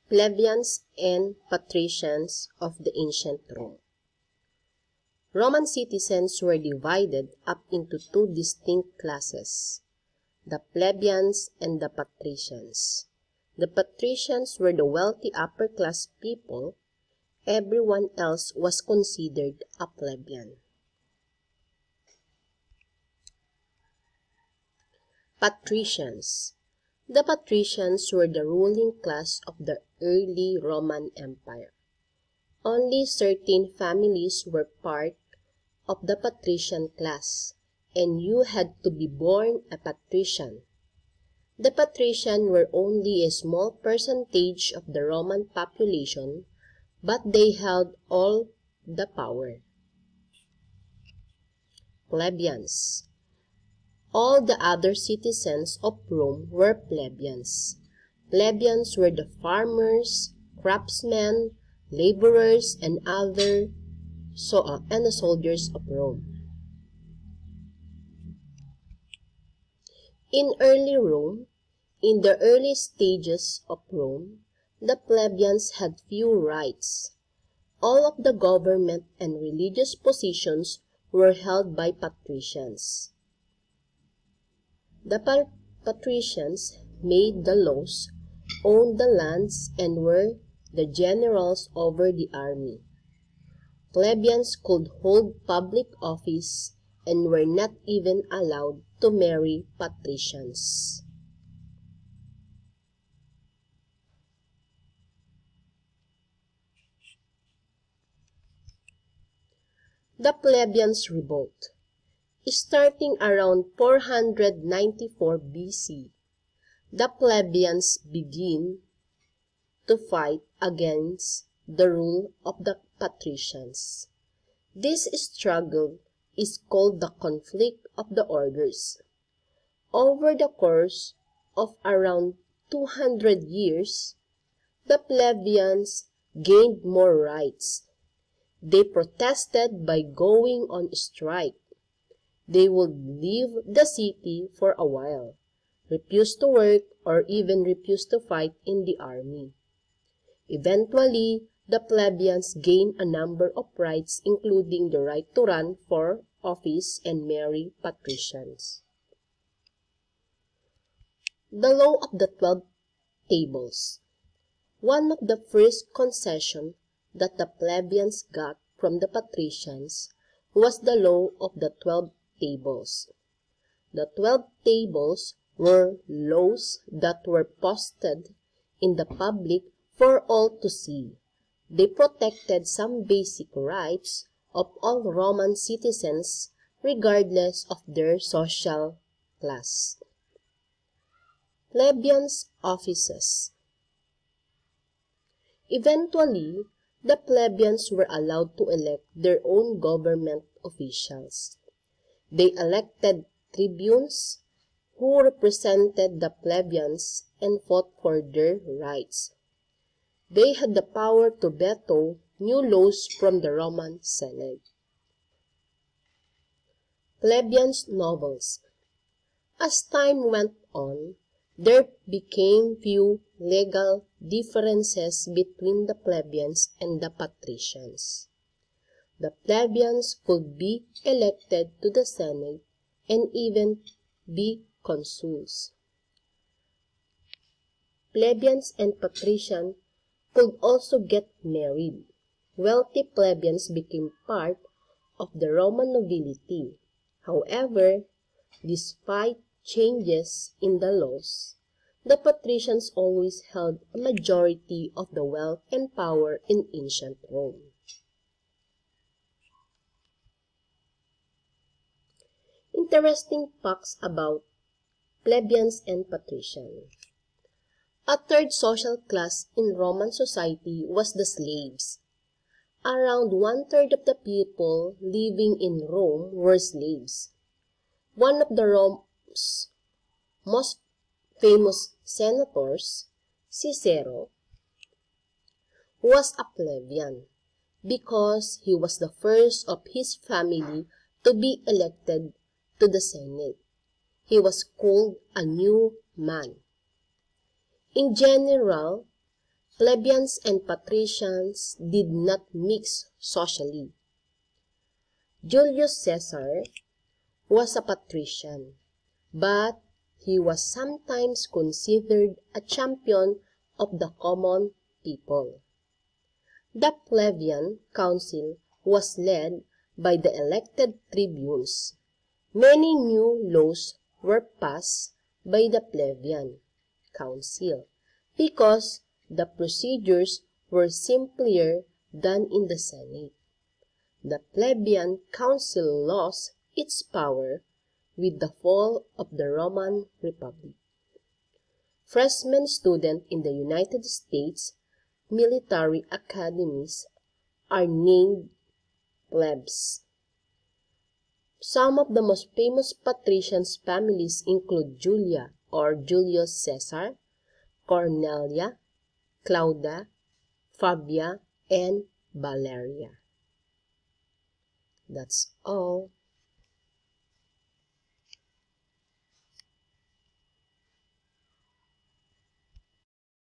Plebeians and Patricians of the ancient Rome. Roman citizens were divided up into two distinct classes, the plebeians and the patricians. The patricians were the wealthy upper-class people. Everyone else was considered a plebeian. Patricians. The patricians were the ruling class of the early Roman Empire. Only certain families were part of the patrician class, and you had to be born a patrician. The patricians were only a small percentage of the Roman population, but they held all the power. Plebeians. All the other citizens of Rome were plebeians. Plebeians were the farmers, craftsmen, laborers, and the soldiers of Rome. In early Rome, in the early stages of Rome, the plebeians had few rights. All of the government and religious positions were held by patricians. The patricians made the laws, owned the lands, and were the generals over the army. Plebeians could hold public office and were not even allowed to marry patricians. The plebeians' revolt. Starting around 494 BC, the plebeians begin to fight against the rule of the patricians. This struggle is called the conflict of the orders. Over the course of around 200 years, the plebeians gained more rights. They protested by going on strike. They would leave the city for a while, refuse to work, or even refuse to fight in the army. Eventually, the plebeians gained a number of rights, including the right to run for office and marry patricians. The Law of the 12 Tables. One of the first concessions that the plebeians got from the patricians was the Law of the 12 Tables. The 12 Tables were laws that were posted in the public for all to see. They protected some basic rights of all Roman citizens regardless of their social class. Plebeians' offices. Eventually, the plebeians were allowed to elect their own government officials. They elected tribunes who represented the plebeians and fought for their rights. They had the power to veto new laws from the Roman Senate. Plebeians' nobles. As time went on, there became few legal differences between the plebeians and the patricians. The plebeians could be elected to the Senate and even be consuls. Plebeians and patricians could also get married. Wealthy plebeians became part of the Roman nobility. However, despite changes in the laws, the patricians always held a majority of the wealth and power in ancient Rome. Interesting facts about plebeians and patricians. A third social class in Roman society was the slaves. Around 1/3 of the people living in Rome were slaves. One of the Rome's most famous senators, Cicero, was a plebeian because he was the first of his family to be elected to the Senate. He was called a new man. In general, Plebeians and patricians did not mix socially. Julius Caesar was a patrician, but he was sometimes considered a champion of the common people. The plebeian council was led by the elected tribunes. Many new laws were passed by the plebeian council because the procedures were simpler than in the Senate. The plebeian council lost its power with the fall of the Roman Republic. Freshman students in the United States military academies are named plebs. Some of the most famous patricians' families include Julia or Julius Caesar, Cornelia, Claudia, Fabia, and Valeria. That's all.